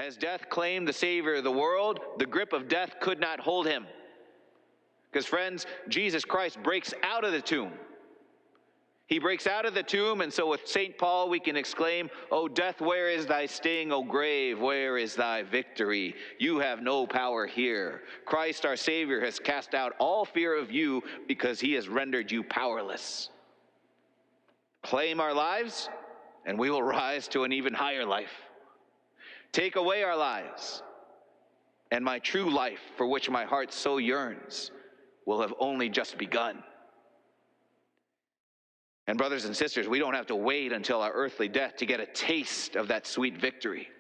As death claimed the Savior of the world, the grip of death could not hold him. Because, friends, Jesus Christ breaks out of the tomb. He breaks out of the tomb, and so with St. Paul we can exclaim, "O death, where is thy sting? O grave, where is thy victory? You have no power here. Christ our Savior has cast out all fear of you because he has rendered you powerless." Claim our lives, and we will rise to an even higher life. Take away our lives, and my true life, for which my heart so yearns, will have only just begun. And brothers and sisters, we don't have to wait until our earthly death to get a taste of that sweet victory.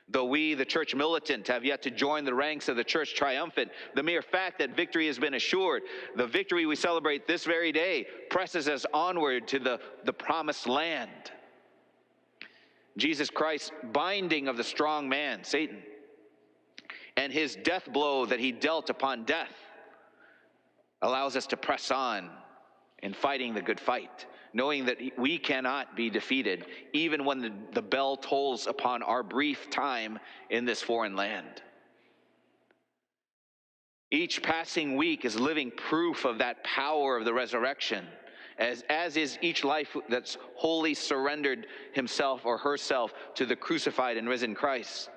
Though we, the church militant, have yet to join the ranks of the church triumphant, the mere fact that victory has been assured, the victory we celebrate this very day, presses us onward to the promised land. Jesus Christ's binding of the strong man, Satan, and his death blow that he dealt upon death allows us to press on in fighting the good fight, knowing that we cannot be defeated, even when the bell tolls upon our brief time in this foreign land. Each passing week is living proof of that power of the resurrection, as is each life that's wholly surrendered himself or herself to the crucified and risen Christ.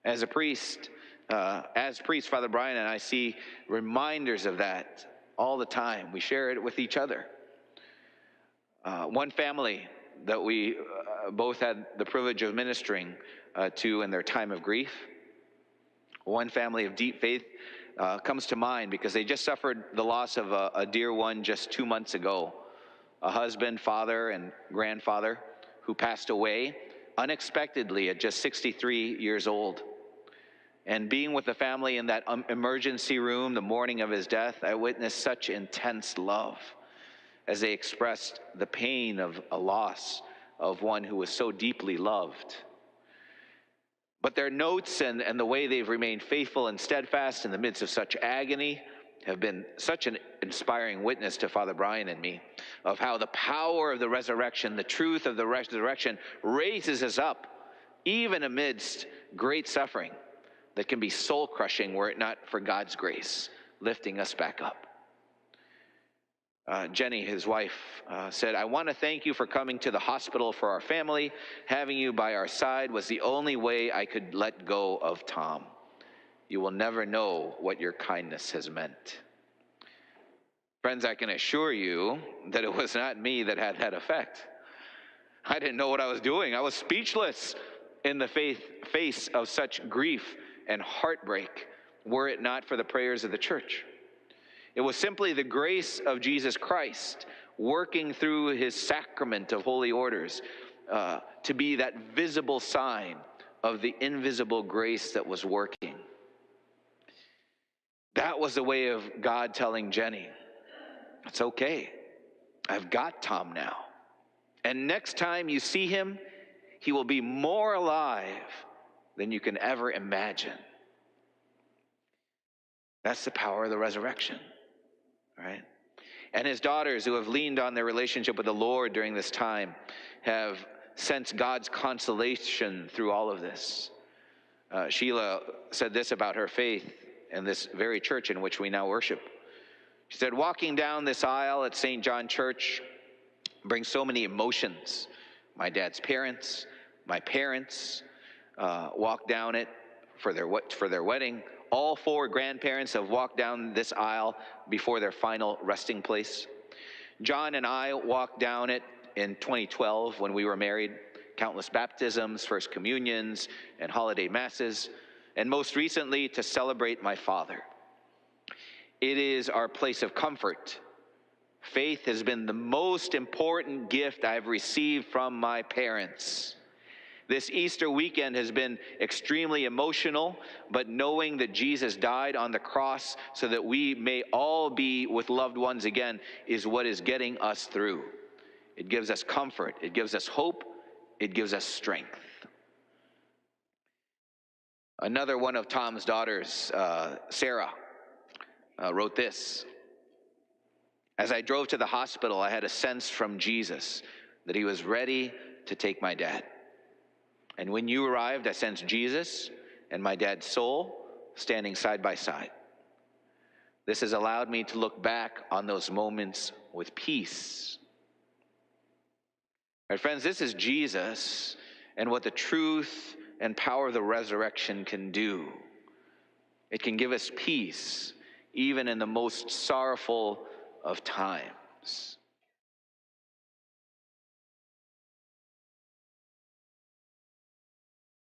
As priest, Father Brian and I see reminders of that all the time. We share it with each other. One family that we both had the privilege of ministering to in their time of grief, one family of deep faith comes to mind because they just suffered the loss of a dear one just 2 months ago, a husband, father, and grandfather who passed away unexpectedly at just 63 years old. And being with the family in that emergency room the morning of his death, I witnessed such intense love as they expressed the pain of a loss of one who was so deeply loved. But their notes and the way they've remained faithful and steadfast in the midst of such agony have been such an inspiring witness to Father Brian and me of how the power of the resurrection, the truth of the resurrection, raises us up even amidst great suffering that can be soul-crushing were it not for God's grace lifting us back up. Jenny, his wife, said, "I want to thank you for coming to the hospital for our family. Having you by our side was the only way I could let go of Tom. You will never know what your kindness has meant." Friends, I can assure you that it was not me that had that effect. I didn't know what I was doing. I was speechless in the face of such grief and heartbreak, were it not for the prayers of the church. It was simply the grace of Jesus Christ working through his sacrament of holy orders to be that visible sign of the invisible grace that was working. That was the way of God telling Jenny, "It's okay. I've got Tom now. And next time you see him, he will be more alive than you can ever imagine." That's the power of the resurrection, right? And his daughters, who have leaned on their relationship with the Lord during this time, have sensed God's consolation through all of this. Sheila said this about her faith in this very church in which we now worship. She said, "Walking down this aisle at St. John Church brings so many emotions. My dad's parents, my parents walked down it for their wedding. All 4 grandparents have walked down this aisle before their final resting place. John and I walked down it in 2012 when we were married. Countless baptisms, first communions, and holiday masses, and most recently to celebrate my father. It is our place of comfort. Faith has been the most important gift I've received from my parents. This Easter weekend has been extremely emotional, but knowing that Jesus died on the cross so that we may all be with loved ones again is what is getting us through. It gives us comfort, it gives us hope, it gives us strength." Another one of Tom's daughters, Sarah, wrote this: "As I drove to the hospital, I had a sense from Jesus that he was ready to take my dad. And when you arrived, I sensed Jesus and my dad's soul standing side by side. This has allowed me to look back on those moments with peace. All right, friends, this is Jesus and what the truth and power of the resurrection can do. It can give us peace, even in the most sorrowful of times.